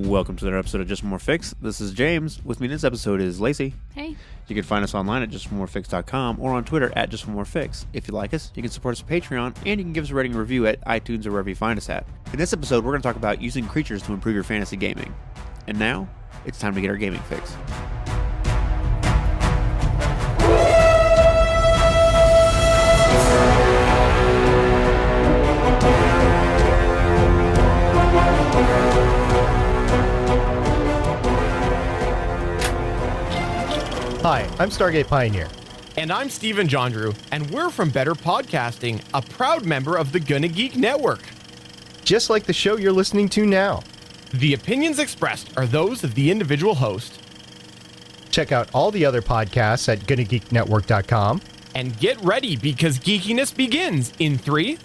Welcome to another episode of Just More Fix. This is James. With me in this episode is Lacey. Hey. You can find us online at justformorefix.com or on Twitter at justformorefix. If you like us, you can support us on Patreon, and you can give us a rating and review at iTunes or wherever you find us at. In this episode, we're going to talk about using creatures to improve your fantasy gaming. And now, it's time to get our gaming fix. Hi, I'm Stargate Pioneer. And I'm Steven Jondrew, and we're from Better Podcasting, a proud member of the Gonna Geek Network. Just like the show you're listening to now. The opinions expressed are those of the individual host. Check out all the other podcasts at GonnaGeekNetwork.com. And get ready, because geekiness begins in 3,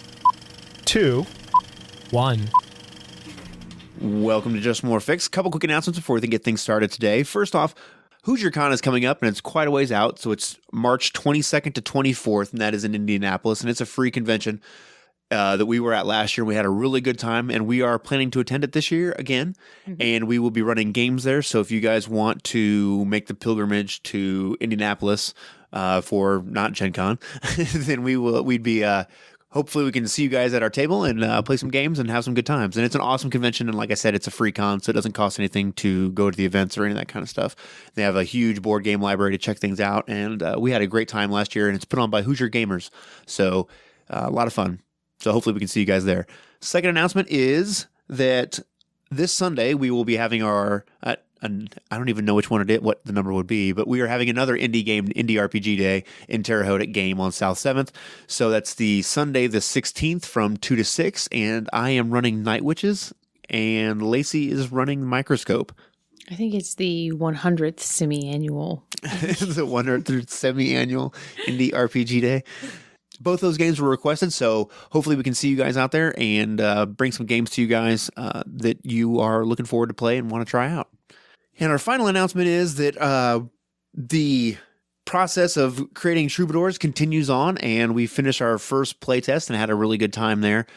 2, 1. Welcome to Just More Fix. A couple quick announcements before we can get things started today. First off, HoosierCon is coming up, and it's quite a ways out, so it's March 22nd to 24th, and that is in Indianapolis, and it's a free convention that we were at last year. We had a really good time, and we are planning to attend it this year again, and we will be running games there, so if you guys want to make the pilgrimage to Indianapolis for not Gen Con, then we'd be... hopefully we can see you guys at our table and play some games and have some good times. And it's an awesome convention. And like I said, it's a free con, so it doesn't cost anything to go to the events or any of that kind of stuff. They have a huge board game library to check things out. And we had a great time last year, and it's put on by Hoosier Gamers. So a lot of fun. So hopefully we can see you guys there. Second announcement is that this Sunday we will be having our... I don't even know which one it is, what the number would be, but we are having another indie RPG day in Terre Haute Game on South 7th. So that's the Sunday the 16th from 2 to 6, and I am running Night Witches, and Lacey is running Microscope. I think it's the 100th semi-annual. The 100th semi-annual indie RPG day. Both those games were requested, so hopefully we can see you guys out there and bring some games to you guys that you are looking forward to play and want to try out. And our final announcement is that the process of creating Troubadours continues on, and we finished our first playtest and had a really good time there.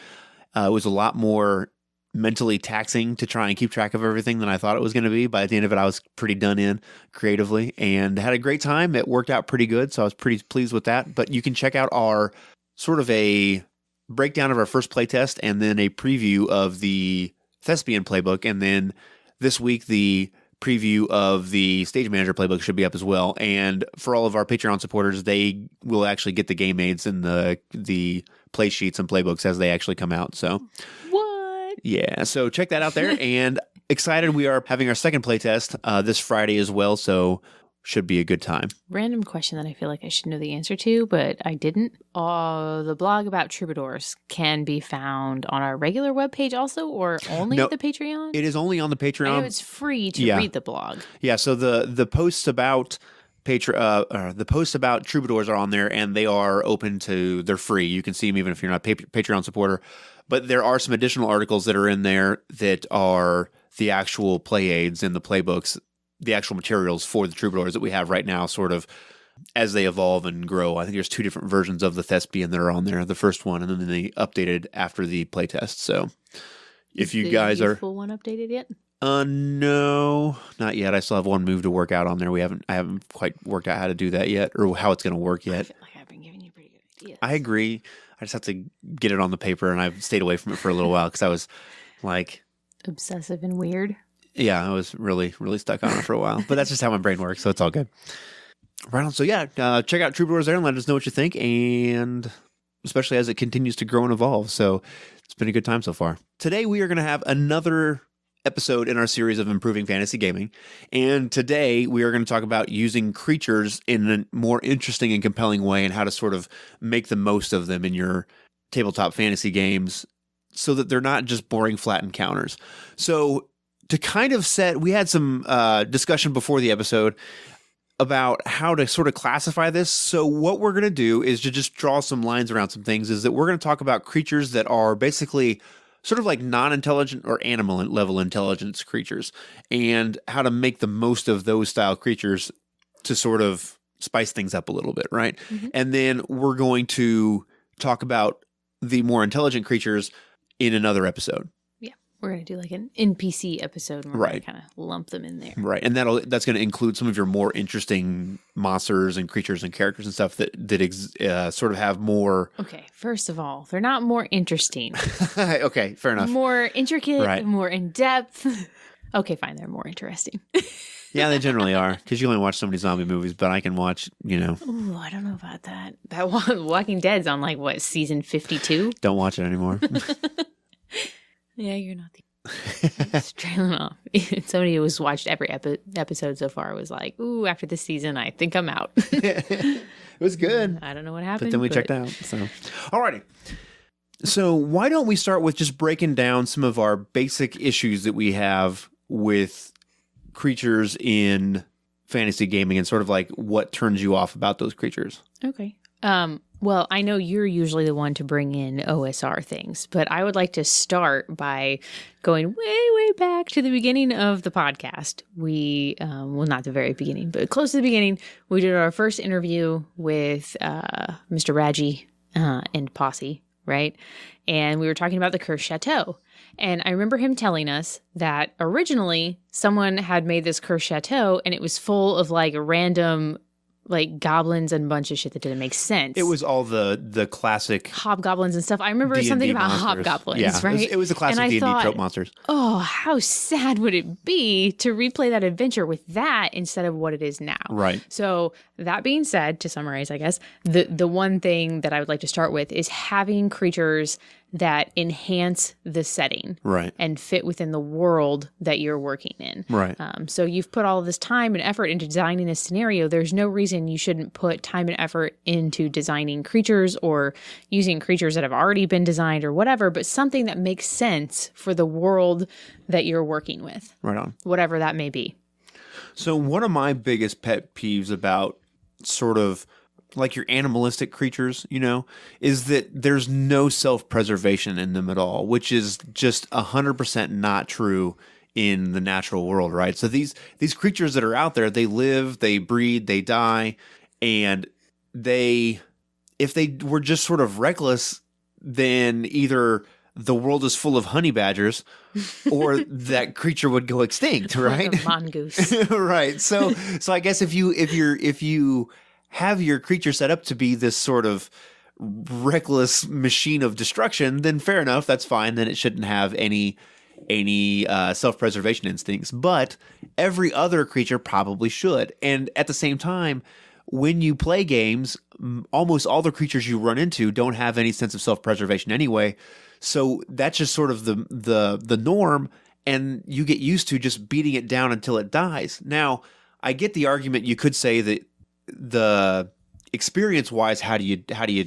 It was a lot more mentally taxing to try and keep track of everything than I thought it was going to be. By the end of it, I was pretty done in creatively and had a great time. It worked out pretty good, so I was pretty pleased with that. But you can check out our sort of a breakdown of our first playtest and then a preview of the Thespian playbook. And then this week, the preview of the Stage Manager playbook should be up as well. And for all of our Patreon supporters, they will actually get the game aids and the play sheets and playbooks as they actually come out. So What? Yeah, so check that out there. And excited, we are having our second playtest this Friday as well, so should be a good time. Random question that I feel like I should know the answer to, but I didn't. The blog about Troubadours can be found on our regular webpage also, or only the Patreon? It is only on the Patreon. I know it's free to read the blog. Yeah, so the posts about the posts about Troubadours are on there, and they are open to, they're free. You can see them even if you're not a Patreon supporter. But there are some additional articles that are in there that are the actual play aids and the playbooks, the actual materials for the Troubadours that we have right now, sort of as they evolve and grow. I think there's 2 different versions of the Thespian that are on there. The first one, and then they updated after the playtest. So if you guys are... Is the full one updated yet? No, not yet. I still have one move to work out on there. I haven't quite worked out how to do that yet, or how it's going to work yet. I feel like I've been giving you pretty good ideas. I agree. I just have to get it on the paper, and I've stayed away from it for a little while because I was like... obsessive and weird. Yeah, I was really, really stuck on it for a while. But that's just how my brain works, so it's all good. Right on. So yeah, check out Troubadours there and let us know what you think, and especially as it continues to grow and evolve. So it's been a good time so far. Today we are going to have another episode in our series of Improving Fantasy Gaming. And today we are going to talk about using creatures in a more interesting and compelling way and how to sort of make the most of them in your tabletop fantasy games so that they're not just boring flat encounters. So to kind of we had some discussion before the episode about how to sort of classify this. So what we're going to do is to just draw some lines around some things, is that we're going to talk about creatures that are basically sort of like non-intelligent or animal level intelligence creatures, and how to make the most of those style creatures to sort of spice things up a little bit, right? Mm-hmm. And then we're going to talk about the more intelligent creatures in another episode. We're going to do like an NPC episode and we're going Right. to kind of lump them in there. Right. And that's going to include some of your more interesting monsters and creatures and characters and stuff that sort of have more. Okay, first of all, they're not more interesting. Okay, fair enough. More intricate, Right. more in-depth. Okay, fine, they're more interesting. Yeah, they generally are, because you only watch so many zombie movies, but I can watch, Ooh, I don't know about that. That Walking Dead's on like, what, season 52? don't watch it anymore. Yeah, you're not the Just trailing off. Somebody who's watched every episode so far was like, ooh, after this season, I think I'm out. It was good. I don't know what happened. But then we checked out. So, alrighty. So why don't we start with just breaking down some of our basic issues that we have with creatures in fantasy gaming and sort of like what turns you off about those creatures? Okay. Well, I know you're usually the one to bring in OSR things, but I would like to start by going way, way back to the beginning of the podcast. We, well, not the very beginning, but close to the beginning, we did our first interview with Mr. Raji and Posse, right? And we were talking about the Cursed Chateau. And I remember him telling us that originally someone had made this Cursed Chateau and it was full of like random like goblins and a bunch of shit that didn't make sense. It was all the classic hobgoblins and stuff. I remember D&D something about monsters. hobgoblins, Yeah, right? it was the classic And I D&D thought, trope monsters. oh, how sad would it be to replay that adventure with that instead of what it is now? Right. So that being said, to summarize, I guess, the one thing that I would like to start with is having creatures that enhance the setting Right. and fit within the world that you're working in. Right. So you've put all of this time and effort into designing a scenario. There's no reason you shouldn't put time and effort into designing creatures or using creatures that have already been designed or whatever, but something that makes sense for the world that you're working with, Right on. whatever that may be. So one of my biggest pet peeves about sort of like your animalistic creatures, is that there's no self-preservation in them at all, which is just 100% not true in the natural world, right? So these creatures that are out there, they live, they breed, they die, and if they were just sort of reckless, then either the world is full of honey badgers or that creature would go extinct, right? Like a mongoose. Right. So I guess if you have your creature set up to be this sort of reckless machine of destruction, then fair enough, that's fine. Then it shouldn't have any self-preservation instincts. But every other creature probably should. And at the same time, when you play games, almost all the creatures you run into don't have any sense of self-preservation anyway. So that's just sort of the norm, and you get used to just beating it down until it dies. Now, I get the argument. You could say that the experience-wise, how do you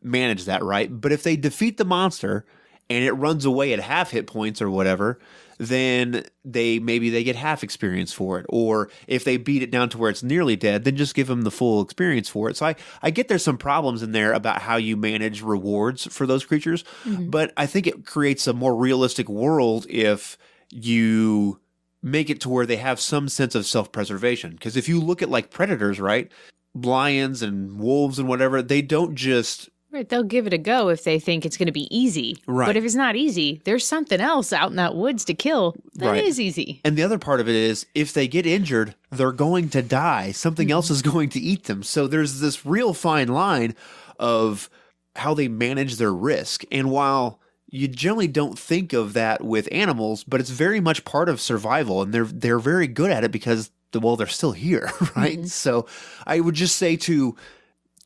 manage that, right? But if they defeat the monster and it runs away at half hit points or whatever, then maybe they get half experience for it. Or if they beat it down to where it's nearly dead, then just give them the full experience for it. So I get there's some problems in there about how you manage rewards for those creatures, but I think it creates a more realistic world if you make it to where they have some sense of self-preservation. Because if you look at like predators, right, lions and wolves and whatever, they don't just... Right, they'll give it a go if they think it's going to be easy. Right. But if it's not easy, there's something else out in that woods to kill that is easy. And the other part of it is, if they get injured, they're going to die. Something else is going to eat them. So there's this real fine line of how they manage their risk. And while you generally don't think of that with animals, but it's very much part of survival, and they're very good at it because, well, they're still here, right? So I would just say to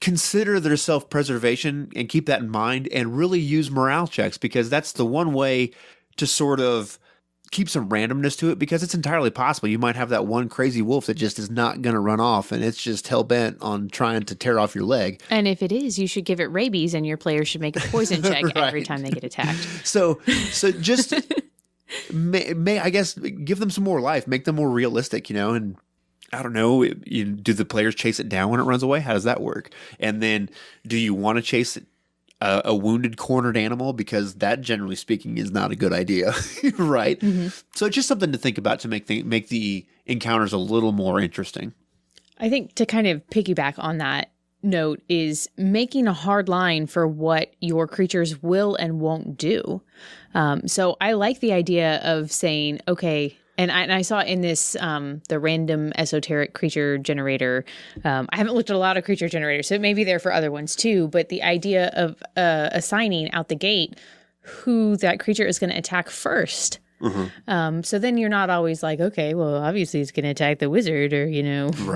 consider their self-preservation and keep that in mind, and really use morale checks, because that's the one way to sort of keep some randomness to it, because it's entirely possible you might have that one crazy wolf that just is not going to run off, and it's just hell-bent on trying to tear off your leg. And if it is, you should give it rabies, and your players should make a poison check Right. every time they get attacked. So just I guess give them some more life, make them more realistic, and I don't know, do the players chase it down when it runs away? How does that work? And then do you want to chase a wounded, cornered animal? Because that, generally speaking, is not a good idea, right? So it's just something to think about to make the encounters a little more interesting. I think to kind of piggyback on that, note is making a hard line for what your creatures will and won't do. So I like the idea of saying, okay, and I saw in this, the random esoteric creature generator, I haven't looked at a lot of creature generators, so it may be there for other ones too, but the idea of assigning out the gate who that creature is going to attack first. So then you're not always like, okay, well, obviously it's going to attack the wizard or,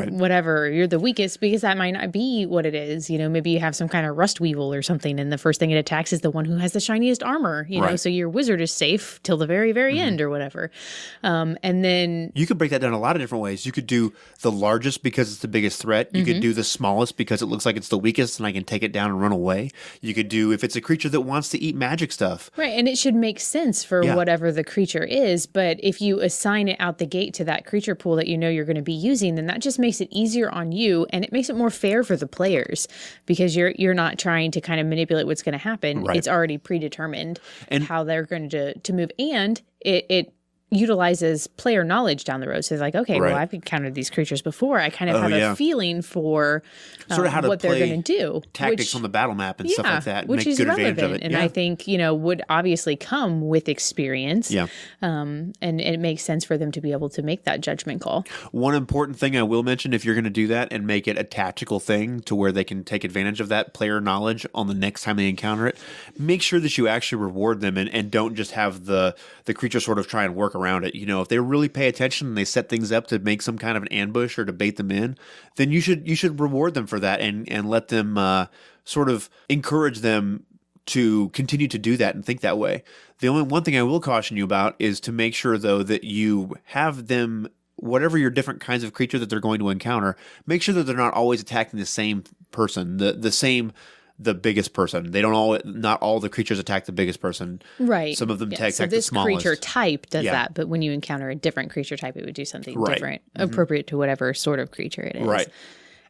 whatever, you're the weakest, because that might not be what it is. Maybe you have some kind of rust weevil or something, and the first thing it attacks is the one who has the shiniest armor, know, so your wizard is safe till the very, very end or whatever. And then you could break that down a lot of different ways. You could do the largest because it's the biggest threat. You could do the smallest because it looks like it's the weakest and I can take it down and run away. You could do if it's a creature that wants to eat magic stuff. Right. And it should make sense for whatever the creature is, but if you assign it out the gate to that creature pool that you're going to be using, then that just makes it easier on you, and it makes it more fair for the players because you're not trying to kind of manipulate what's going to happen. Right. It's already predetermined and how they're going to move, and it utilizes player knowledge down the road. So it's like, okay, well, I've encountered these creatures before. I kind of have a feeling for sort of how to what they're going to do. Tactics on the battle map and stuff like that. Which make is good relevant. Advantage of it. And I think, would obviously come with experience. Yeah. And it makes sense for them to be able to make that judgment call. One important thing I will mention, if you're going to do that and make it a tactical thing to where they can take advantage of that player knowledge on the next time they encounter it, make sure that you actually reward them and don't just have the creature sort of try and work around it. If they really pay attention and they set things up to make some kind of an ambush or to bait them in, then you should reward them for that and let them sort of encourage them to continue to do that and think that way. The only one thing I will caution you about is to make sure, though, that you have them, whatever your different kinds of creature that they're going to encounter, make sure that they're not always attacking the same person, the biggest person. Not all the creatures attack the biggest person. Right. Some of them attack so the smallest. This creature type does that, but when you encounter a different creature type, it would do something different, Mm-hmm. appropriate to whatever sort of creature it is. Right.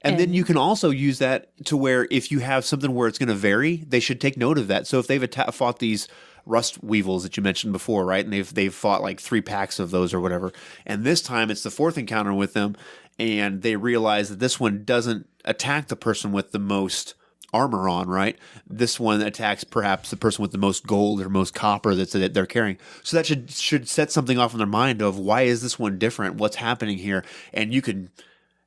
And then you can also use that to where if you have something where it's going to vary, they should take note of that. So if they've fought these rust weevils that you mentioned before, right, and they've fought like 3 packs of those or whatever, and this time it's the 4th encounter with them, and they realize that this one doesn't attack the person with the most armor on, right? This one attacks perhaps the person with the most gold or most copper that they're carrying. So that should set something off in their mind of why is this one different? What's happening here? And you can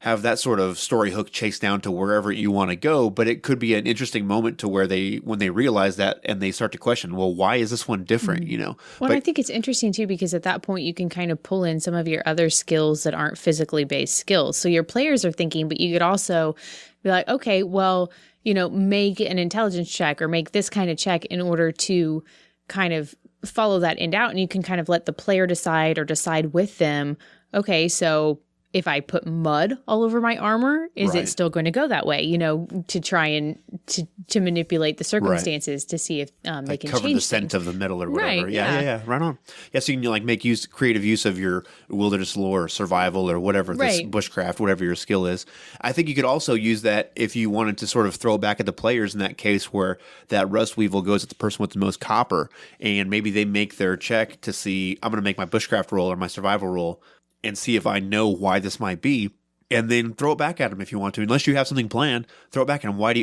have that sort of story hook chase down to wherever you want to go, but it could be an interesting moment to where when they realize that and they start to question, well, why is this one different? Well, I think it's interesting too, because at that point you can kind of pull in some of your other skills that aren't physically based skills. So your players are thinking, but you could also be like, okay, well, make an intelligence check or make this kind of check in order to kind of follow that end out. And you can kind of let the player decide or decide with them, okay, so if I put mud all over my armor, is it still going to go that way? To try and to manipulate the circumstances to see if they can cover change the scent of the metal or whatever. Right, Yeah. Right on. Yeah, so you can make creative use of your wilderness lore, or survival, or whatever this bushcraft, whatever your skill is. I think you could also use that if you wanted to sort of throw back at the players in that case where that rust weevil goes at the person with the most copper, and maybe they make their check to see, I'm going to make my bushcraft roll or my survival roll and see if I know why this might be, and then throw it back at them if you want to. Unless you have something planned, throw it back at them. Why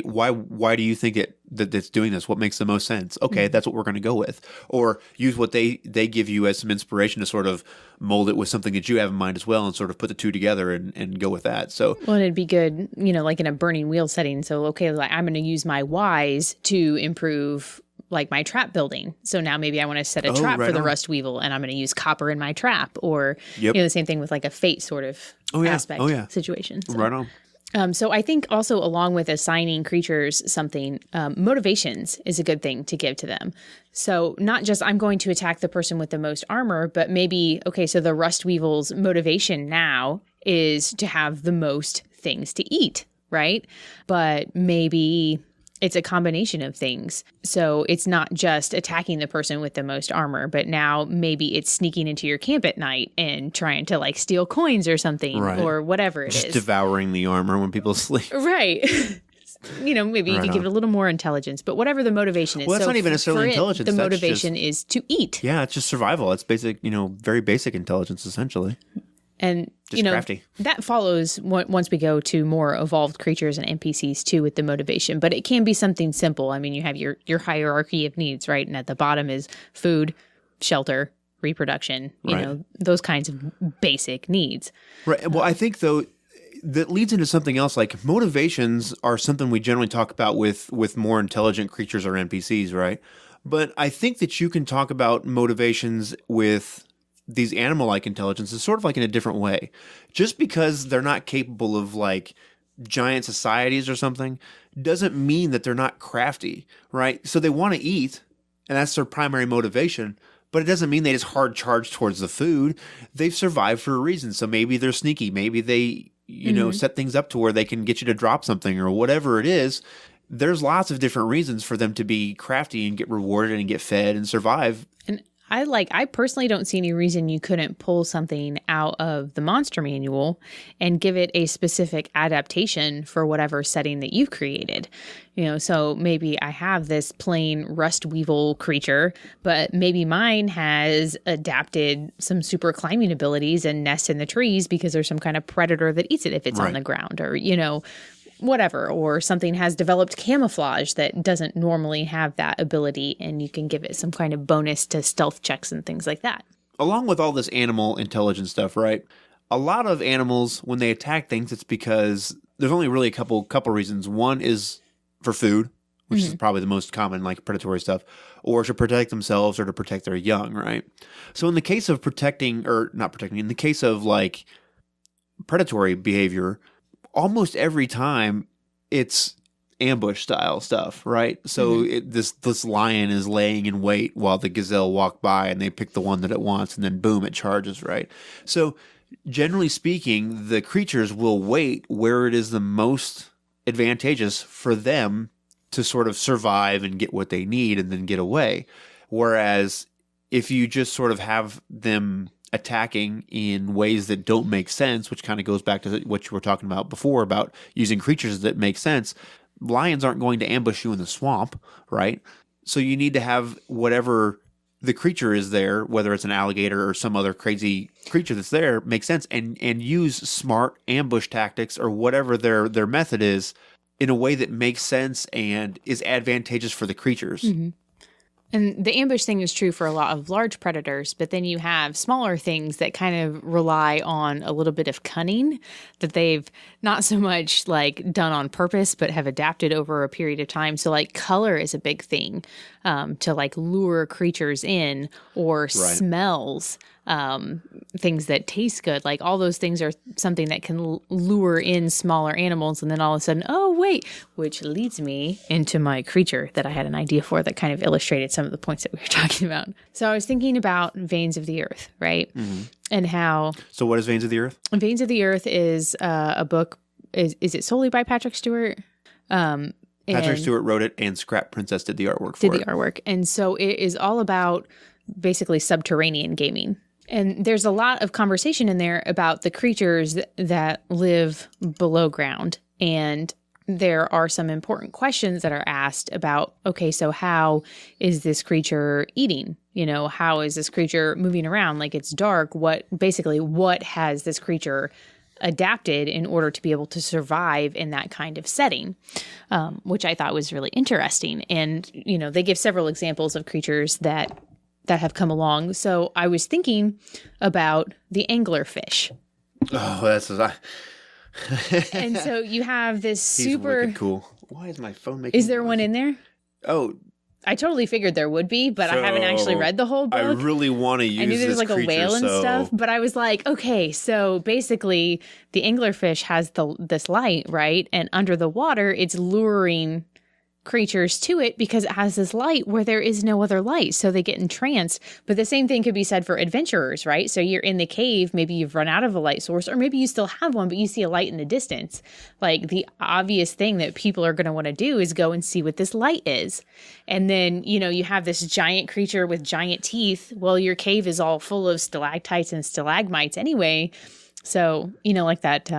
do you think that it's doing this? What makes the most sense? Okay, that's what we're going to go with. Or use what they give you as some inspiration to sort of mold it with something that you have in mind as well, and sort of put the two together and go with that. So, well, it'd be good, like in a burning wheel setting. So, okay, like I'm going to use my wise to improve like my trap building. So now maybe I want to set a trap for the rust weevil, and I'm going to use copper in my trap, or the same thing with like a fate sort of aspect situation. So. Right on. So I think also along with assigning creatures something, motivations is a good thing to give to them. So not just I'm going to attack the person with the most armor, but maybe, okay, so the rust weevil's motivation now is to have the most things to eat, right? But maybe it's a combination of things. So it's not just attacking the person with the most armor, but now maybe it's sneaking into your camp at night and trying to like steal coins or something, or whatever it is. Just devouring the armor when people sleep. Right. Maybe you could give it a little more intelligence, but whatever the motivation is. Well, that's not even necessarily intelligence. The motivation is to eat. Yeah, it's just survival. It's basic, very basic intelligence, essentially. And, Just crafty. that follows once we go to more evolved creatures and NPCs too with the motivation. But it can be something simple. I mean, you have your hierarchy of needs, right? And at the bottom is food, shelter, reproduction, you know, those kinds of basic needs. Right. Well, I think, though, that leads into something else. Like, motivations are something we generally talk about with more intelligent creatures or NPCs, right? But I think that you can talk about motivations with these animal-like intelligences sort of like in a different way. Just because they're not capable of, like, giant societies or something doesn't mean that they're not crafty, right? So they want to eat, and that's their primary motivation. But it doesn't mean they just hard charge towards the food. They've survived for a reason. So maybe they're sneaky. Maybe they, you know, set things up to where they can get you to drop something or whatever it is. There's lots of different reasons for them to be crafty and get rewarded and get fed and survive. And I personally don't see any reason you couldn't pull something out of the monster manual and give it a specific adaptation for whatever setting that you've created. You know, so maybe I have this plain rust weevil creature, but maybe mine has adapted some super climbing abilities and nests in the trees because there's some kind of predator that eats it if it's on the ground, or, you know, whatever, or something has developed camouflage that doesn't normally have that ability, and you can give it some kind of bonus to stealth checks and things like that. Along with all this animal intelligence stuff, right? A lot of animals, when they attack things, it's because there's only really a couple reasons. One is for food, which is probably the most common, like predatory stuff, or to protect themselves or to protect their young, right? So in the case of in the case of like predatory behavior, almost every time it's ambush style stuff, right? So this lion is laying in wait while the gazelle walk by and they pick the one that it wants and then boom, it charges, right? So generally speaking, the creatures will wait where it is the most advantageous for them to sort of survive and get what they need and then get away. Whereas if you just sort of have them attacking in ways that don't make sense, which kind of goes back to what you were talking about before about using creatures that make sense. Lions aren't going to ambush you in the swamp, right? So you need to have whatever the creature is there, whether it's an alligator or some other crazy creature that's there, make sense and use smart ambush tactics or whatever their method is in a way that makes sense and is advantageous for the creatures. Mm-hmm. And the ambush thing is true for a lot of large predators, but then you have smaller things that kind of rely on a little bit of cunning that they've not so much like done on purpose, but have adapted over a period of time. So like color is a big thing to like lure creatures in, or smells, things that taste good. Like all those things are something that can lure in smaller animals. And then all of a sudden, oh, wait, which leads me into my creature that I had an idea for that kind of illustrated some of the points that we were talking about. So I was thinking about Veins of the Earth, right? And how... So what is Veins of the Earth? Veins of the Earth is a book. Is it solely by Patrick Stewart? Patrick Stewart wrote it, and Scrap Princess did the artwork for it. And so it is all about basically subterranean gaming. And there's a lot of conversation in there about the creatures that live below ground. And there are some important questions that are asked about, okay, so how is this creature eating? You know, how is this creature moving around? Like, it's dark. What has this creature adapted in order to be able to survive in that kind of setting, which I thought was really interesting. And, you know, they give several examples of creatures that have come along. So I was thinking about the anglerfish. Oh, that's... And so you have this super... He's wicked cool. Why is my phone making... Is there one in there? Oh... I totally figured there would be, but I haven't actually read the whole book. I really want to use this. I knew there was like a whale and stuff, but I was like, okay, so basically the anglerfish has this light, right? And under the water, it's luring creatures to it because it has this light where there is no other light. So they get entranced. But the same thing could be said for adventurers, right? So you're in the cave, maybe you've run out of a light source, or maybe you still have one, but you see a light in the distance. Like, the obvious thing that people are going to want to do is go and see what this light is. And then, you know, you have this giant creature with giant teeth. Well, your cave is all full of stalactites and stalagmites anyway. So, you know, like that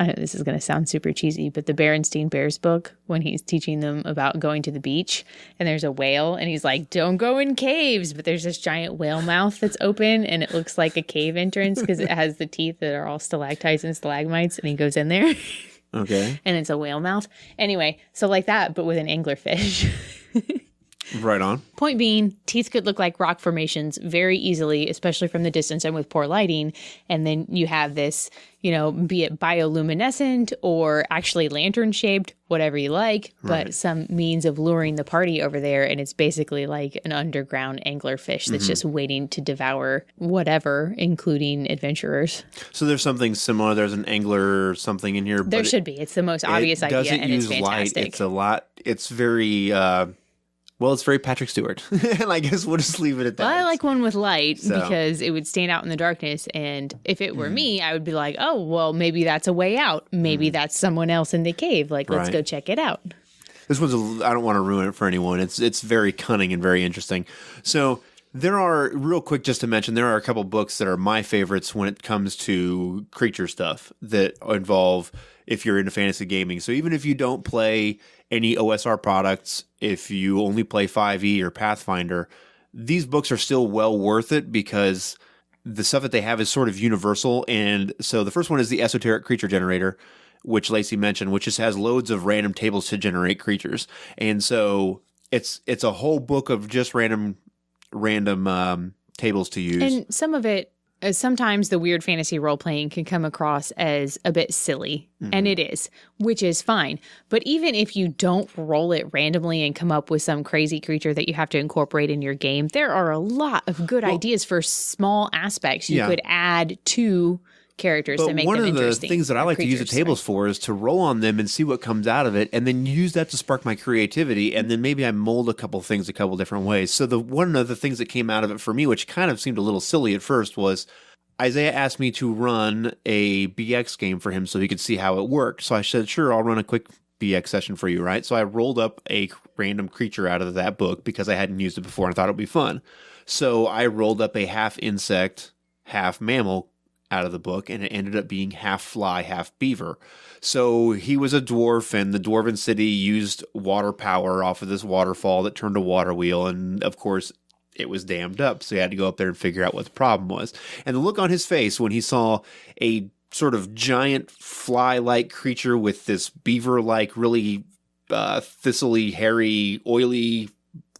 I know this is going to sound super cheesy, but the Berenstein Bears book, when he's teaching them about going to the beach and there's a whale and he's like, don't go in caves, but there's this giant whale mouth that's open and it looks like a cave entrance because it has the teeth that are all stalactites and stalagmites, and he goes in there. Okay. And it's a whale mouth. Anyway, so like that, but with an anglerfish. Right on. Point being, teeth could look like rock formations very easily, especially from the distance and with poor lighting. And then you have this, be it bioluminescent or actually lantern shaped, whatever you like, but some means of luring the party over there. And it's basically like an underground anglerfish that's just waiting to devour whatever, including adventurers. So there's something similar. There's an angler something in here. There should be. It's the most obvious idea, and it's fantastic. Light. It's a lot. It's very... it's very Patrick Stewart. And I guess we'll just leave it at that. Well, I like one with light because it would stand out in the darkness. And if it were me, I would be like, oh, well, maybe that's a way out. Maybe that's someone else in the cave. Like, let's go check it out. This one's, I don't want to ruin it for anyone. It's very cunning and very interesting. So there are, real quick just to mention, there are a couple books that are my favorites when it comes to creature stuff that involve, if you're into fantasy gaming. So even if you don't play any OSR products, if you only play 5e or Pathfinder, these books are still well worth it because the stuff that they have is sort of universal. And so the first one is the Esoteric Creature Generator, which Lacey mentioned, which just has loads of random tables to generate creatures. And so it's a whole book of just random tables to use. And some of it, sometimes the weird fantasy role-playing can come across as a bit silly, and it is, which is fine. But even if you don't roll it randomly and come up with some crazy creature that you have to incorporate in your game, there are a lot of good ideas for small aspects you could add to characters to make them interesting. One of the things that I like to use the tables for is to roll on them and see what comes out of it, and then use that to spark my creativity, and then maybe I mold a couple things a couple different ways. So one of the things that came out of it for me, which kind of seemed a little silly at first, was Isaiah asked me to run a BX game for him so he could see how it worked. So I said, sure, I'll run a quick BX session for you, right? So I rolled up a random creature out of that book because I hadn't used it before and I thought it would be fun. So I rolled up a half insect, half mammal out of the book, and it ended up being half fly, half beaver. So he was a dwarf, and the dwarven city used water power off of this waterfall that turned a water wheel, and of course it was dammed up, so he had to go up there and figure out what the problem was. And the look on his face when he saw a sort of giant fly-like creature with this beaver-like, really thistly, hairy, oily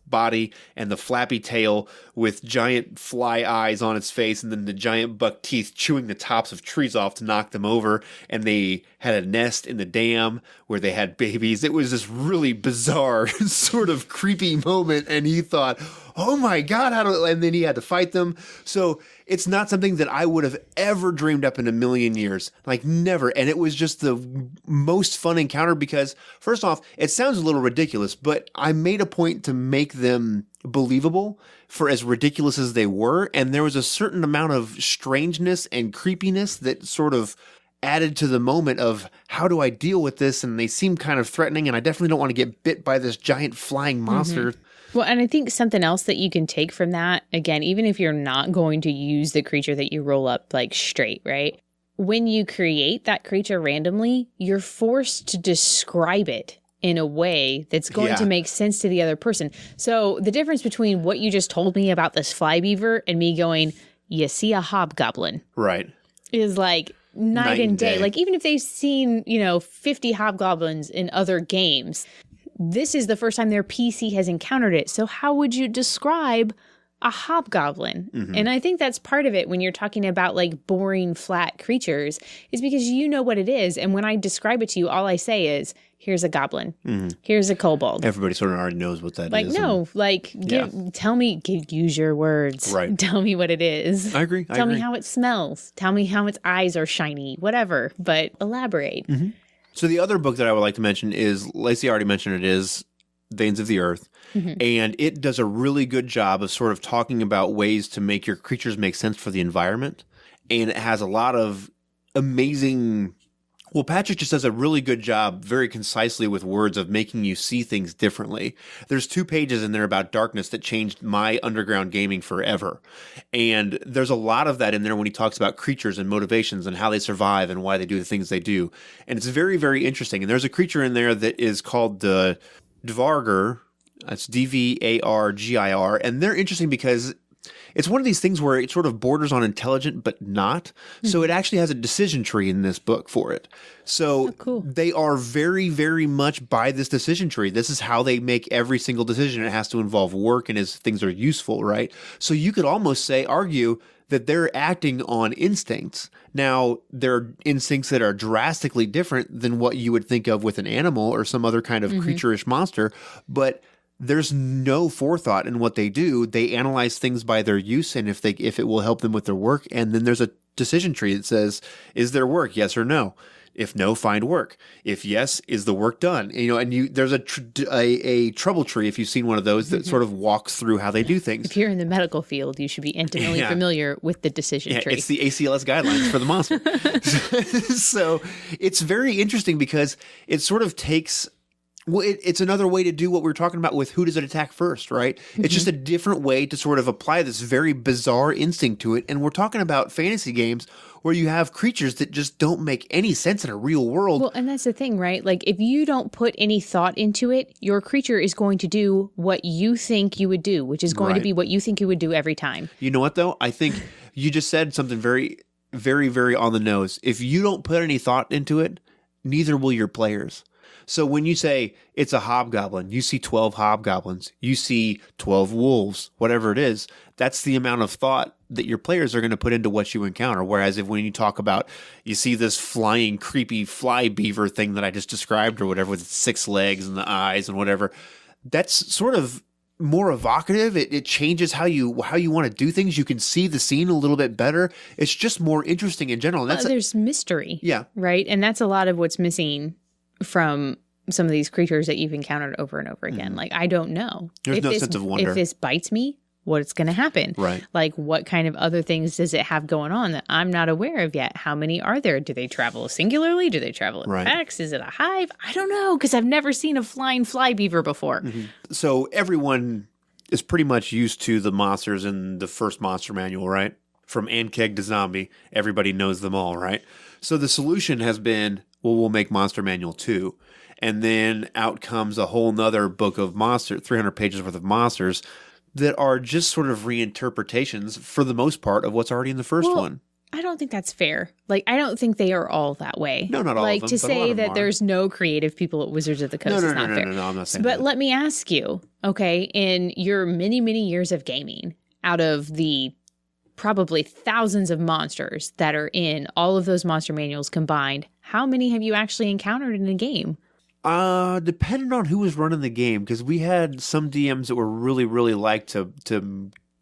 body and the flappy tail with giant fly eyes on its face, and then the giant buck teeth chewing the tops of trees off to knock them over, and they had a nest in the dam where they had babies. It was this really bizarre sort of creepy moment, and he thought, oh my God, and then he had to fight them. So it's not something that I would have ever dreamed up in a million years, like never. And it was just the most fun encounter because, first off, it sounds a little ridiculous, but I made a point to make them believable for as ridiculous as they were. And there was a certain amount of strangeness and creepiness that sort of added to the moment of how do I deal with this? And they seem kind of threatening, and I definitely don't want to get bit by this giant flying monster. Well, and I think something else that you can take from that, again, even if you're not going to use the creature that you roll up like straight, right? When you create that creature randomly, you're forced to describe it in a way that's going to make sense to the other person. So the difference between what you just told me about this fly beaver and me going, you see a hobgoblin. Right. Is like night and day. Like even if they've seen, 50 hobgoblins in other games, this is the first time their PC has encountered it. So how would you describe a hobgoblin? And I think that's part of it when you're talking about like boring, flat creatures, is because you know what it is. And when I describe it to you, all I say is, here's a goblin. Here's a kobold. Everybody sort of already knows what that is. Like, no, like, use your words. Right. Tell me what it is. I agree. Tell me how it smells. Tell me how its eyes are shiny, whatever, but elaborate. So the other book that I would like to mention is, Lacey already mentioned it, is Veins of the Earth. And it does a really good job of sort of talking about ways to make your creatures make sense for the environment. And it has a lot of amazing Well, Patrick just does a really good job, very concisely with words, of making you see things differently. There's 2 pages in there about darkness that changed my underground gaming forever. And there's a lot of that in there when he talks about creatures and motivations and how they survive and why they do the things they do. And it's very, very interesting. And there's a creature in there that is called the Dvargr. It's Dvargir. And they're interesting because it's one of these things where it sort of borders on intelligent, but not. So it actually has a decision tree in this book for it. So cool. They are very, very much by this decision tree. This is how they make every single decision. It has to involve work and as things are useful, right? So you could almost argue that they're acting on instincts. Now, they're instincts that are drastically different than what you would think of with an animal or some other kind of creature-ish monster, but there's no forethought in what they do. They analyze things by their use and if it will help them with their work. And then there's a decision tree that says, is there work? Yes or no? If no, find work. If yes, is the work done? And there's a trouble tree, if you've seen one of those, that sort of walks through how they do things. If you're in the medical field, you should be intimately familiar with the decision tree. It's the ACLS guidelines for the monster. So it's very interesting because it sort of takes... Well, it's another way to do what we were talking about with who does it attack first, right? It's just a different way to sort of apply this very bizarre instinct to it. And we're talking about fantasy games where you have creatures that just don't make any sense in a real world. Well, and that's the thing, right? Like, if you don't put any thought into it, your creature is going to do what you think you would do, which is going to be what you think you would do every time. You know what, though? I think you just said something very, very, very on the nose. If you don't put any thought into it, neither will your players. So when you say it's a hobgoblin, you see 12 hobgoblins, you see 12 wolves, whatever it is, that's the amount of thought that your players are going to put into what you encounter. Whereas when you talk about, you see this flying, creepy fly beaver thing that I just described or whatever with its 6 legs and the eyes and whatever, that's sort of more evocative. It changes how you want to do things. You can see the scene a little bit better. It's just more interesting in general. And there's mystery. Yeah. Right? And that's a lot of what's missing from some of these creatures that you've encountered over and over again. Like, I don't know. There's no sense of wonder. If this bites me, what's going to happen? Right. Like, what kind of other things does it have going on that I'm not aware of yet? How many are there? Do they travel singularly? Do they travel in packs? Is it a hive? I don't know, because I've never seen a flying fly beaver before. So everyone is pretty much used to the monsters in the first monster manual, right? From Ankeg to Zombie, everybody knows them all, right? So the solution has been, well, we'll make Monster Manual 2. And then out comes a whole nother book of 300 pages worth of monsters that are just sort of reinterpretations, for the most part, of what's already in the first one. I don't think that's fair. Like, I don't think they are all that way. No, not all of them. Like, to say that there's no creative people at Wizards of the Coast is not fair. No, I'm not saying that. But let me ask you, okay, in your many, many years of gaming, out of the probably thousands of monsters that are in all of those monster manuals combined, how many have you actually encountered in a game? Depending on who was running the game, because we had some DMs that were really like to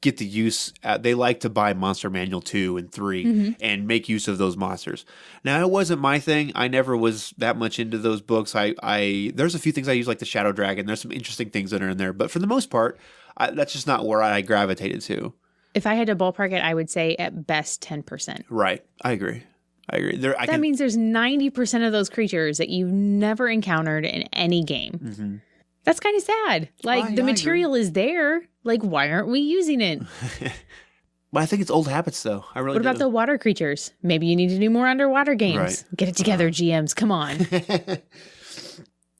get the use. They like to buy Monster Manual 2 and 3 and make use of those monsters. Now, it wasn't my thing. I never was that much into those books. There's a few things I use, like the Shadow Dragon. There's some interesting things that are in there, but for the most part, that's just not where I gravitated to. If I had to ballpark it, I would say at best 10%. Right. I agree. That means there's 90% of those creatures that you've never encountered in any game. That's kind of sad. Like, the material is there. Like, why aren't we using it? Well, I think it's old habits, though. What about the water creatures? Maybe you need to do more underwater games. Right. Get it together, GMs. Come on.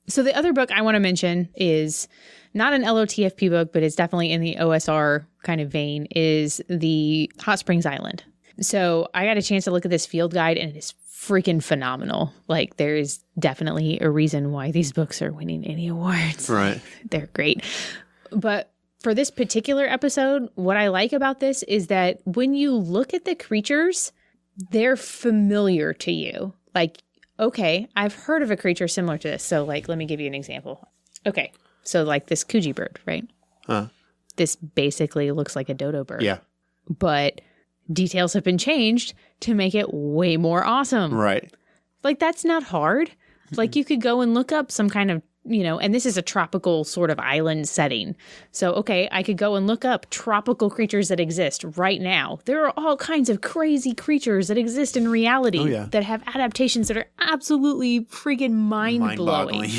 So the other book I want to mention is not an LOTFP book, but it's definitely in the OSR kind of vein, is the Hot Springs Island. So I got a chance to look at this field guide, and it is freaking phenomenal. Like, there is definitely a reason why these books are winning any awards. Right. They're great. But for this particular episode, what I like about this is that when you look at the creatures, they're familiar to you. Like, okay, I've heard of a creature similar to this. So, like, let me give you an example. Okay, so like this Coogee bird, right? This basically looks like a dodo bird. Yeah. But details have been changed to make it way more awesome. Right. Like, that's not hard. Like, you could go and look up some kind of and this is a tropical sort of island setting. So, okay, I could go and look up tropical creatures that exist right now. There are all kinds of crazy creatures that exist in reality that have adaptations that are absolutely freaking mind-blowing.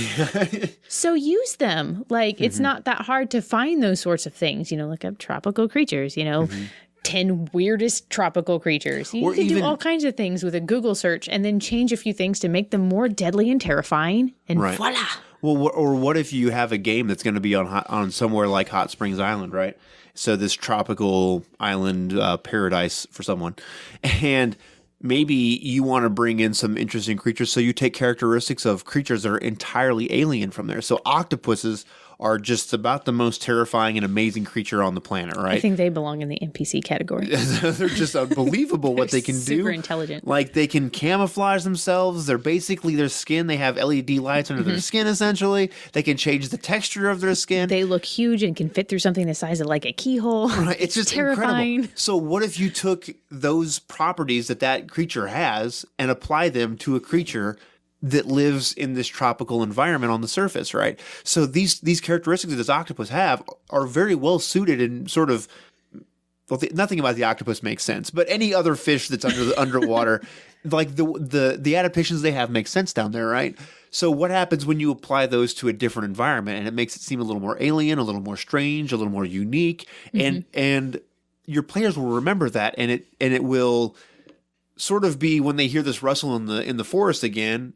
So use them. Like, it's not that hard to find those sorts of things. Look up tropical creatures, 10 weirdest tropical creatures. You can do all kinds of things with a Google search and then change a few things to make them more deadly and terrifying. And voila. Well, or what if you have a game that's going to be on somewhere like Hot Springs Island, right? So this tropical island paradise for someone. And maybe you want to bring in some interesting creatures, so you take characteristics of creatures that are entirely alien from there. So octopuses are just about the most terrifying and amazing creature on the planet, right? I think they belong in the NPC category. They're just unbelievable what they can do. Super intelligent. Like, they can camouflage themselves. They're basically their skin. They have LED lights under their skin, essentially. They can change the texture of their skin. They look huge and can fit through something the size of like a keyhole. Right. It's just terrifying. Incredible. So what if you took those properties that creature has and apply them to a creature that lives in this tropical environment on the surface, right? So these characteristics that this octopus have are very well suited and sort of, well, nothing about the octopus makes sense, but any other fish that's underwater, like the adaptations they have make sense down there, right? So what happens when you apply those to a different environment, and it makes it seem a little more alien, a little more strange, a little more unique, and your players will remember that, and it will sort of be, when they hear this rustle in the forest again,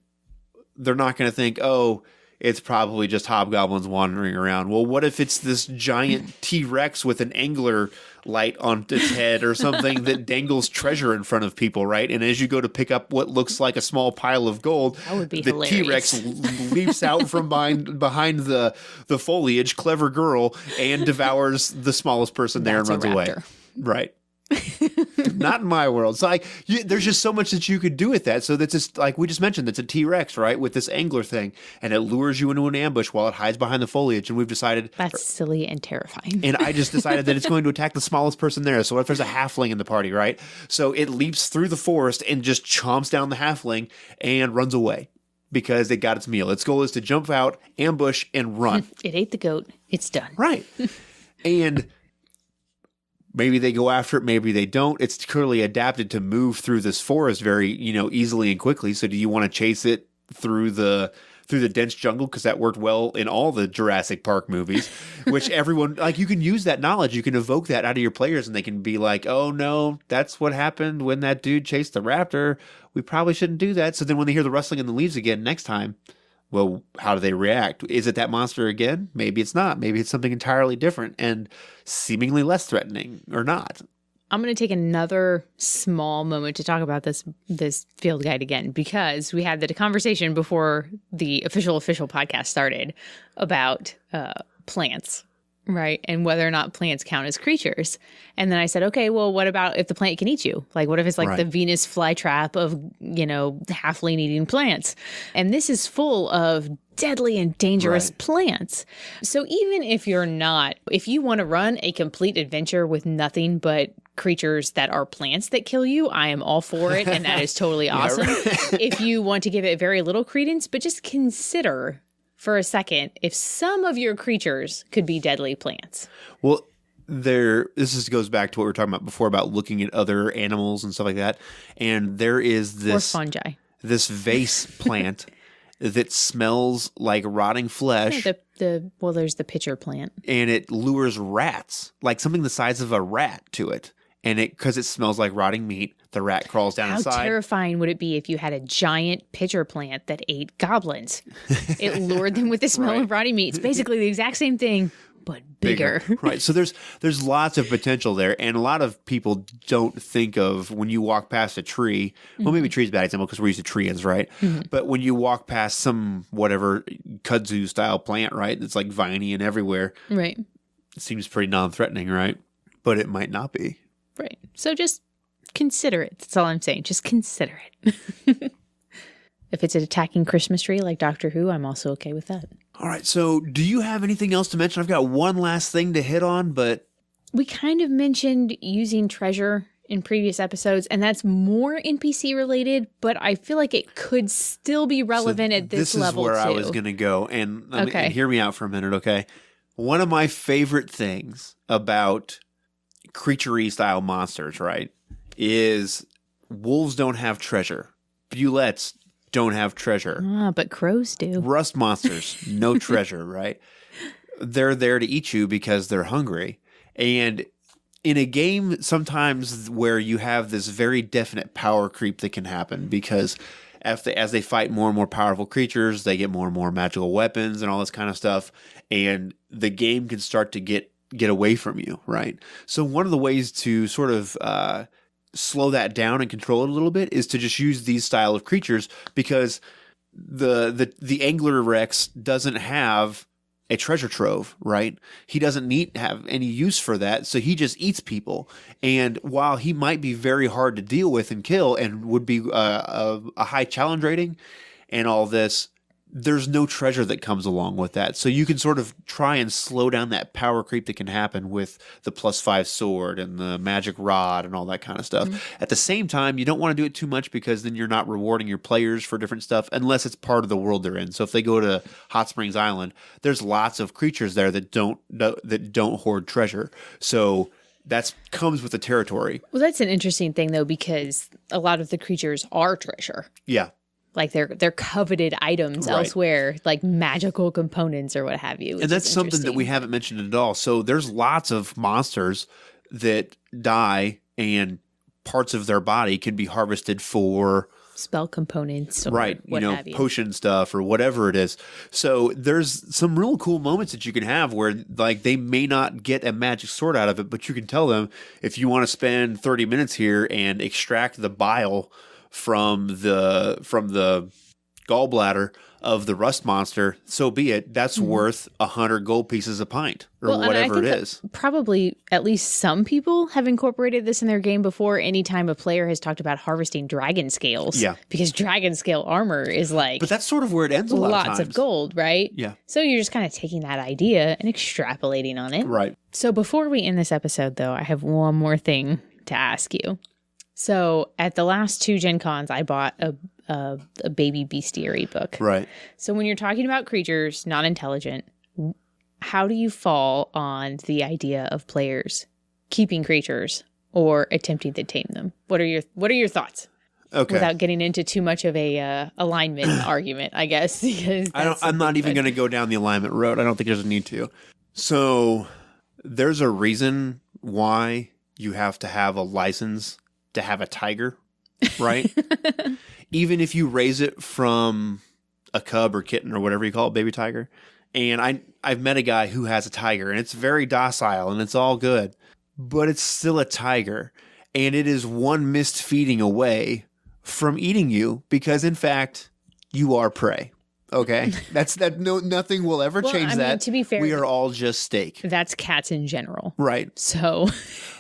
they're not going to think, oh, it's probably just hobgoblins wandering around. Well, what if it's this giant T-Rex with an angler light on its head or something that dangles treasure in front of people, right? And as you go to pick up what looks like a small pile of gold, that would be the hilarious. T-Rex leaps out from behind the foliage, clever girl, and devours the smallest person there and runs away. Right. Not in my world. So there's just so much that you could do with that. So that's just, like we just mentioned, that's a T-Rex, right, with this angler thing, and it lures you into an ambush while it hides behind the foliage. And we've decided that's silly and terrifying. And I just decided that it's going to attack the smallest person there. So what if there's a halfling in the party, right? So it leaps through the forest and just chomps down the halfling and runs away because it got its meal. Its goal is to jump out, ambush, and run. It ate the goat. It's done. Right. And maybe they go after it, maybe they don't. It's clearly adapted to move through this forest very, easily and quickly. So do you want to chase it through the dense jungle? Because that worked well in all the Jurassic Park movies, which everyone, like, you can use that knowledge. You can evoke that out of your players, and they can be like, oh no, that's what happened when that dude chased the raptor. We probably shouldn't do that. So then when they hear the rustling in the leaves again next time, well, how do they react? Is it that monster again? Maybe it's not. Maybe it's something entirely different and seemingly less threatening, or not. I'm going to take another small moment to talk about this field guide again, because we had the conversation before the official podcast started about plants, right? And whether or not plants count as creatures. And then I said, okay, well, what about if the plant can eat you? Like, what if it's like the Venus flytrap of, halfling eating plants? And this is full of deadly and dangerous plants. So even if you want to run a complete adventure with nothing but creatures that are plants that kill you, I am all for it. And that is totally awesome. If you want to give it very little credence, but just consider for a second if some of your creatures could be deadly plants. Well, this goes back to what we were talking about before about looking at other animals and stuff like that. And there is this or fungi, this vase plant that smells like rotting flesh. Yeah, there's the pitcher plant, and it lures rats, like something the size of a rat, to it. And because it smells like rotting meat, the rat crawls down inside. How terrifying would it be if you had a giant pitcher plant that ate goblins? It lured them with the smell of rotting meat. It's basically the exact same thing, but bigger. Right. So there's lots of potential there. And a lot of people don't think of, when you walk past a tree, well, maybe tree's a bad example because we're used to trees, right? Mm-hmm. But when you walk past some whatever kudzu style plant, right, it's like viney and everywhere. Right. It seems pretty non-threatening, right? But it might not be. Right. So just consider it. That's all I'm saying. Just consider it. If it's an attacking Christmas tree like Doctor Who, I'm also okay with that. All right. So do you have anything else to mention? I've got one last thing to hit on, but... We kind of mentioned using treasure in previous episodes, and that's more NPC related, but I feel like it could still be relevant at this level. This is where too. I was going to go, and, Okay. and hear me out for a minute, okay? One of my favorite things about creature-y style monsters, right, is wolves don't have treasure. Bullets don't have treasure. But crows do. Rust monsters, no treasure, right? They're there to eat you because they're hungry. And in a game sometimes where you have this very definite power creep that can happen because as they fight more and more powerful creatures, they get more and more magical weapons and all this kind of stuff. And the game can start to get away from you, right? So one of the ways to sort of slow that down and control it a little bit is to just use these style of creatures because the Angler Rex doesn't have a treasure trove, right? He doesn't have any use for that, so he just eats people. And while he might be very hard to deal with and kill and would be a high challenge rating and all this, there's no treasure that comes along with that. So you can sort of try and slow down that power creep that can happen with the +5 sword and the magic rod and all that kind of stuff. At the same time, you don't want to do it too much because then you're not rewarding your players for different stuff unless it's part of the world they're in. So if they go to Hot Springs Island, there's lots of creatures there that don't hoard treasure. So that comes with the territory. Well, that's an interesting thing though, because a lot of the creatures are treasure. Yeah. Like they're coveted items Right. elsewhere, like magical components or what have you. And that's something that we haven't mentioned at all. So there's lots of monsters that die and parts of their body can be harvested for spell components, or right, what have you. potion stuff or whatever it is. So there's some real cool moments that you can have where like they may not get a magic sword out of it, but you can tell them if you want to spend 30 minutes here and extract the bile from the gallbladder of the rust monster, so be it. That's worth 100 gold pieces a pint or whatever it is. Probably at least some people have incorporated this in their game before. Anytime a player has talked about harvesting dragon scales, Yeah. because dragon scale armor is like But that's sort of where it ends a lot of lots times. of gold, right? Yeah. So you're just kind of taking that idea and extrapolating on it. Right. So before we end this episode, though, I have one more thing to ask you. So at the last 2 Gen Cons, I bought a baby bestiary book. Right. So when you're talking about creatures, not intelligent, how do you fall on the idea of players keeping creatures or attempting to tame them? What are your thoughts? Okay. Without getting into too much of a alignment argument, I guess. Because I'm not even going to go down the alignment road. I don't think there's a need to. So there's a reason why you have to have a license to have a tiger, right? Even if you raise it from a cub or kitten or whatever you call it, baby tiger. And I've met a guy who has a tiger and it's very docile and it's all good, but it's still a tiger. And it is one missed feeding away from eating you because in fact, you are prey. Okay. Nothing will ever change I mean, that. to be fair, we are all just steak. that's cats in general. Right. So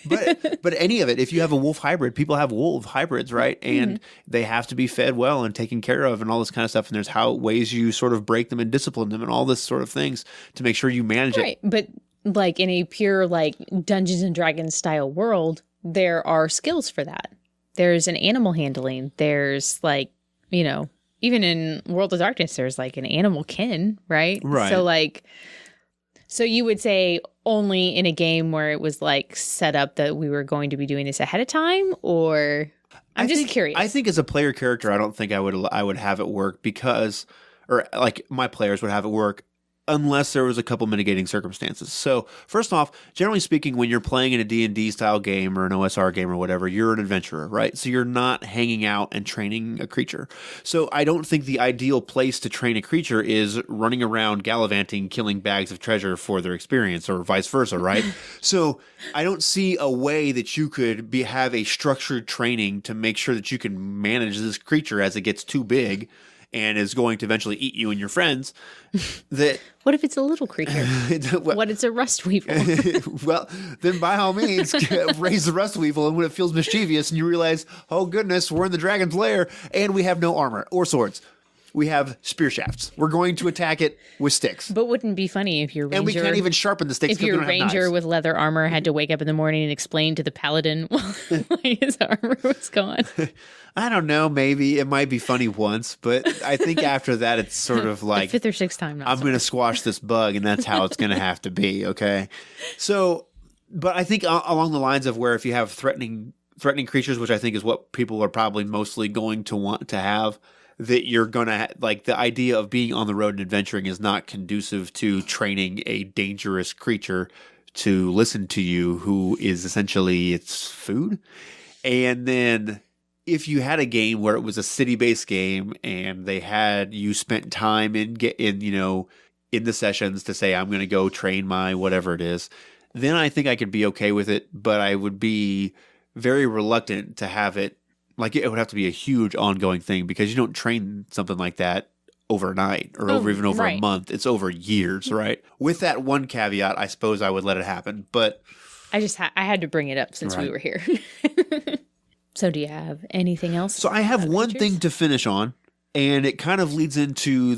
But any of it, if you have a wolf hybrid, people have wolf hybrids, right? And they have to be fed well and taken care of and all this kind of stuff. And there's ways you sort of break them and discipline them and all this sort of things to make sure you manage right. But like in a pure like Dungeons and Dragons style world, there are skills for that. There's an animal handling. There's like, even in World of Darkness, there's like an animal kin, right? Right. So you would say only in a game where it was like set up that we were going to be doing this ahead of time, or I'm just curious. I think as a player character, I don't think I would have it work because, or like my players would have it work unless there was a couple mitigating circumstances. So first off, generally speaking, when you're playing in a D&D style game or an OSR game or whatever, you're an adventurer, right? So you're not hanging out and training a creature. So I don't think the ideal place to train a creature is running around gallivanting, killing bags of treasure for their experience or vice versa, right? So I don't see a way that you could have a structured training to make sure that you can manage this creature as it gets too big and is going to eventually eat you and your friends. What if it's a little creature? What it's a rust weevil? Well, then by all means, raise the rust weevil, and when it feels mischievous and you realize, oh goodness, we're in the dragon's lair and we have no armor or swords. we have spear shafts. We're going to attack it with sticks. But wouldn't it be funny if your ranger... And we can't even sharpen the sticks if because we your don't have ranger knives. with leather armor had to wake up in the morning and explain to the paladin why his armor was gone. I don't know. Maybe it might be funny once, but I think after that, it's sort of like The fifth or sixth time. Not I'm so going to squash this bug, and that's how it's going to have to be. Okay. So, but I think along the lines of where if you have threatening creatures, which I think is what people are probably mostly going to want to have, that you're going to like the idea of being on the road and adventuring is not conducive to training a dangerous creature to listen to you, who is essentially its food. And then if you had a game where it was a city-based game and they had you spent time in the sessions to say, I'm going to go train my whatever it is, then I think I could be okay with it. But I would be very reluctant to have it, like it would have to be a huge ongoing thing, because you don't train something like that overnight or over a month. It's over years, right? With that one caveat, I suppose I would let it happen. But I had to bring it up since we were here. So do you have anything else? So I have one thing to finish on, and it kind of leads into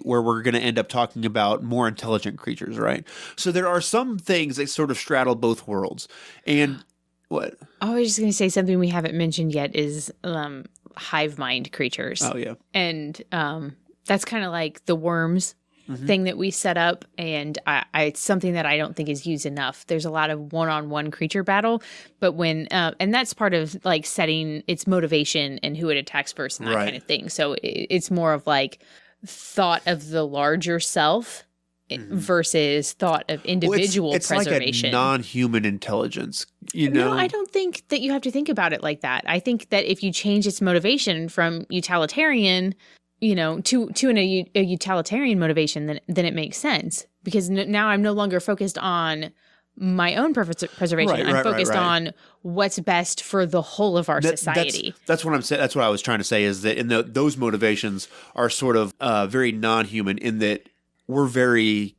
where we're going to end up talking about more intelligent creatures, right? So there are some things that sort of straddle both worlds. And what? I was just going to say something we haven't mentioned yet is hive mind creatures. Oh, yeah. And that's kind of like the worms thing that we set up, and it's something that I don't think is used enough. There's a lot of one-on-one creature battle, but when and that's part of like setting its motivation and who it attacks first and that kind of thing. So it's more of like thought of the larger self versus thought of individual it's preservation. Like a non-human intelligence, you know? No, I don't think that you have to think about it like that. I think that if you change its motivation from utilitarian, to a utilitarian motivation, then it makes sense, because now I'm no longer focused on my own preservation. I'm focused on what's best for the whole of our society. That's what I'm saying. That's what I was trying to say, is that those motivations are sort of very non-human, in that we're very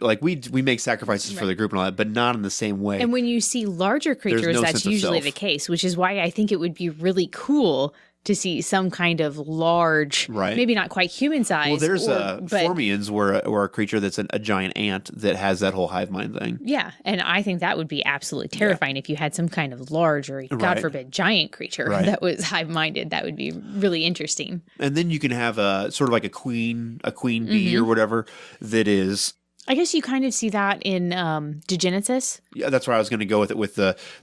like we make sacrifices for the group and all that, but not in the same way. And when you see larger creatures, that's usually the case, which is why I think it would be really cool to see some kind of large, maybe not quite human size. Well, there's Formians, were a creature that's a giant ant that has that whole hive mind thing. Yeah, and I think that would be absolutely terrifying if you had some kind of large or, God forbid, giant creature that was hive-minded. That would be really interesting. And then you can have a sort of like a queen bee or whatever that is... I guess you kind of see that in Degenesis. Yeah, that's where I was going to go with it, with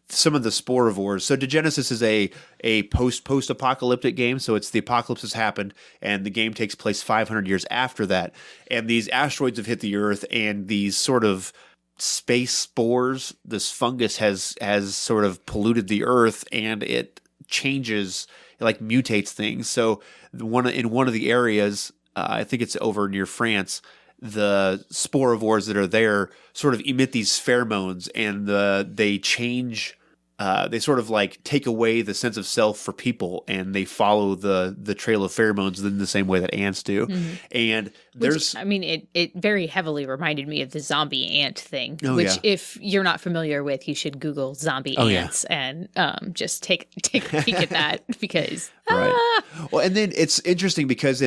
some of the sporivores. So Degenesis is a post-apocalyptic game. So it's the apocalypse has happened, and the game takes place 500 years after that. And these asteroids have hit the Earth, and these sort of space spores, this fungus has sort of polluted the Earth, and it changes, it like mutates things. So in one of the areas, I think it's over near France, the sporivores that are there sort of emit these pheromones, and they change. They sort of like take away the sense of self for people, and they follow the trail of pheromones in the same way that ants do. And it very heavily reminded me of the zombie ant thing, if you're not familiar with, you should Google zombie ants and just take a peek at that, because Well, and then it's interesting because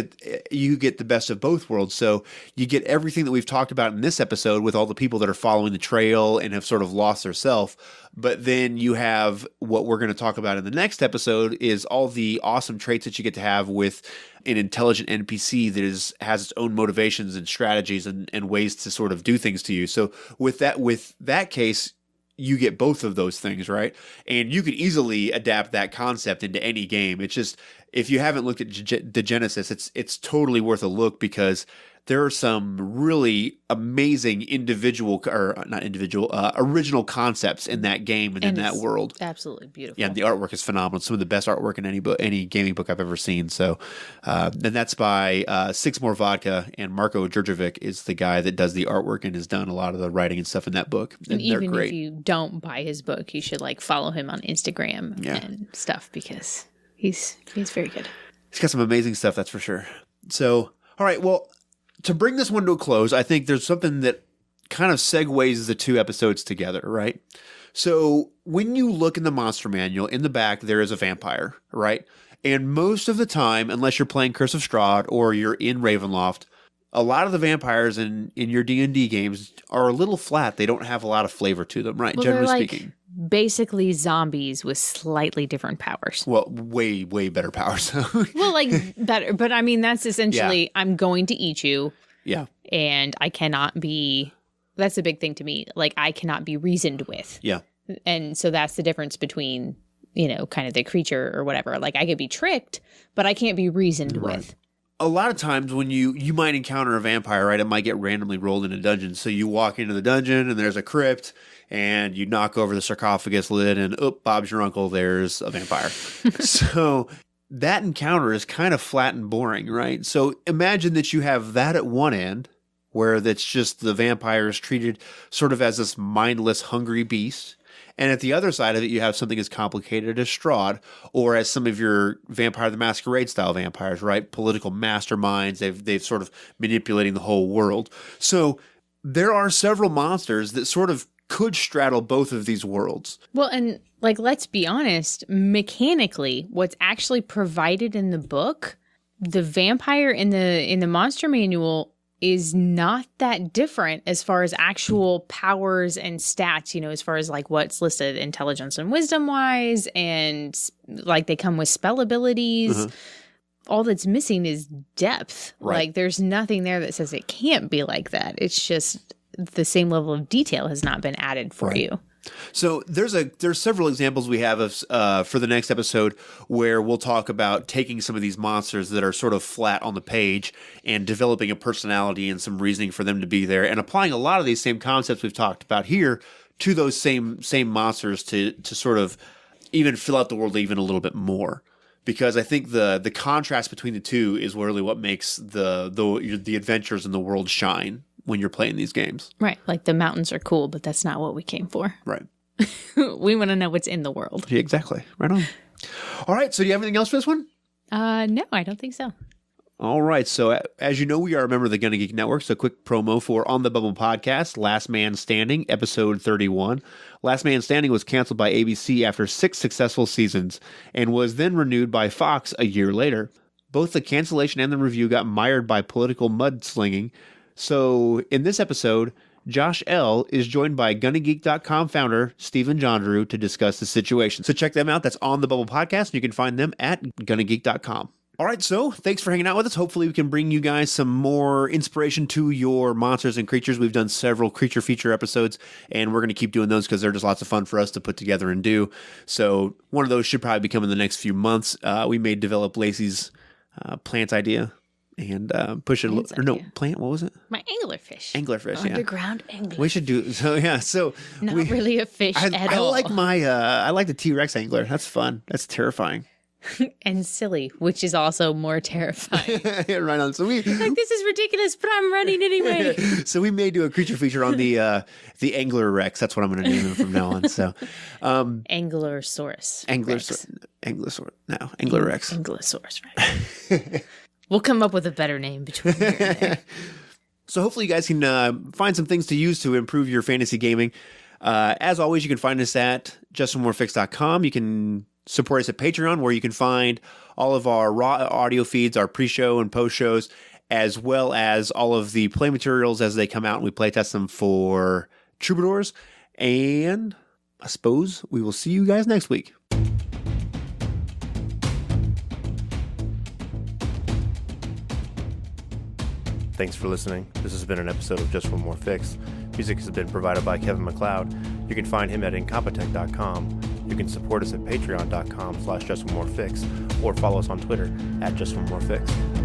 you get the best of both worlds. So you get everything that we've talked about in this episode with all the people that are following the trail and have sort of lost their self. But then you have what we're going to talk about in the next episode is all the awesome traits that you get to have with an intelligent NPC that has its own motivations and strategies and ways to sort of do things to you. So with that case, you get both of those things, right? And you could easily adapt that concept into any game. It's just, if you haven't looked at Degenesis, it's totally worth a look, because there are some really amazing original concepts in that game and in that world. Absolutely beautiful. Yeah, and the artwork is phenomenal. Some of the best artwork in any gaming book I've ever seen. So, and that's by Six More Vodka, and Marko Djurdjevic is the guy that does the artwork and has done a lot of the writing and stuff in that book. And even if you don't buy his book, you should follow him on Instagram and stuff, because he's very good. He's got some amazing stuff, that's for sure. So, all right, well, to bring this one to a close, I think there's something that kind of segues the two episodes together, right? So when you look in the monster manual, in the back, there is a vampire, right? And most of the time, unless you're playing Curse of Strahd or you're in Ravenloft, a lot of the vampires in your D&D games are a little flat. They don't have a lot of flavor to them, right? Well, Generally they're speaking. Basically zombies with slightly different powers. Well, way, way better powers. Well, like better. But I mean, that's essentially, I'm going to eat you. Yeah. And I cannot be, that's a big thing to me. Like, I cannot be reasoned with. Yeah. And so that's the difference between, kind of the creature or whatever. Like, I could be tricked, but I can't be reasoned with. A lot of times when you might encounter a vampire, right, it might get randomly rolled in a dungeon. So you walk into the dungeon and there's a crypt and you knock over the sarcophagus lid and, Bob's your uncle, there's a vampire. So that encounter is kind of flat and boring, right? So imagine that you have that at one end where that's just the vampire is treated sort of as this mindless, hungry beast. And at the other side of it, you have something as complicated as Strahd, or as some of your Vampire the Masquerade style vampires, right? Political masterminds. They've sort of manipulating the whole world. So there are several monsters that sort of could straddle both of these worlds. Well, and like, let's be honest, mechanically, what's actually provided in the book, the vampire in the monster manual is not that different as far as actual powers and stats, as far as like what's listed intelligence and wisdom wise, and like they come with spell abilities. All that's missing is depth. Right. Like there's nothing there that says it can't be like that. It's just the same level of detail has not been added for you. So there's several examples we have of for the next episode where we'll talk about taking some of these monsters that are sort of flat on the page and developing a personality and some reasoning for them to be there, and applying a lot of these same concepts we've talked about here to those same monsters to sort of even fill out the world even a little bit more. Because I think the contrast between the two is really what makes the adventures in the world shine when you're playing these games. Right. Like the mountains are cool, but that's not what we came for. Right. We want to know what's in the world. Yeah, exactly. Right on. All right. So do you have anything else for this one? No, I don't think so. All right. So as you know, we are a member of the Gonna Geek Network. So quick promo for On the Bubble podcast, Last Man Standing, episode 31. Last Man Standing was canceled by ABC after 6 successful seasons and was then renewed by Fox a year later. Both the cancellation and the review got mired by political mudslinging. So in this episode, Josh L. is joined by GonnaGeek.com founder Stephen Jondrew to discuss the situation. So check them out. That's On the Bubble podcast, and you can find them at GonnaGeek.com. All right, so thanks for hanging out with us. Hopefully we can bring you guys some more inspiration to your monsters and creatures. We've done several creature feature episodes, and we're going to keep doing those because they're just lots of fun for us to put together and do. So one of those should probably be coming in the next few months. We may develop Lacey's plant idea and push it plant, what was it? My anglerfish. Underground anglerfish. We should do so not really a fish at all. I like the T-Rex angler. That's fun. That's terrifying. And silly, which is also more terrifying. Right on. So this is ridiculous, but I'm running anyway. So we may do a creature feature on the Angler Rex. That's what I'm going to name him from now on. So Anglersaurus. Anglersaurus. No, Angler Rex. Anglosaurus Rex. We'll come up with a better name between here and there. So hopefully you guys can find some things to use to improve your fantasy gaming. As always, you can find us at justformorefix.com. You can support us at Patreon, where you can find all of our raw audio feeds, our pre-show and post-shows, as well as all of the play materials as they come out, and we play test them for Troubadours. And I suppose we will see you guys next week. Thanks for listening. This has been an episode of Just One More Fix. Music has been provided by Kevin MacLeod. You can find him at incompetech.com. You can support us at patreon.com/justonemorefix or follow us on Twitter at JustOneMoreFix.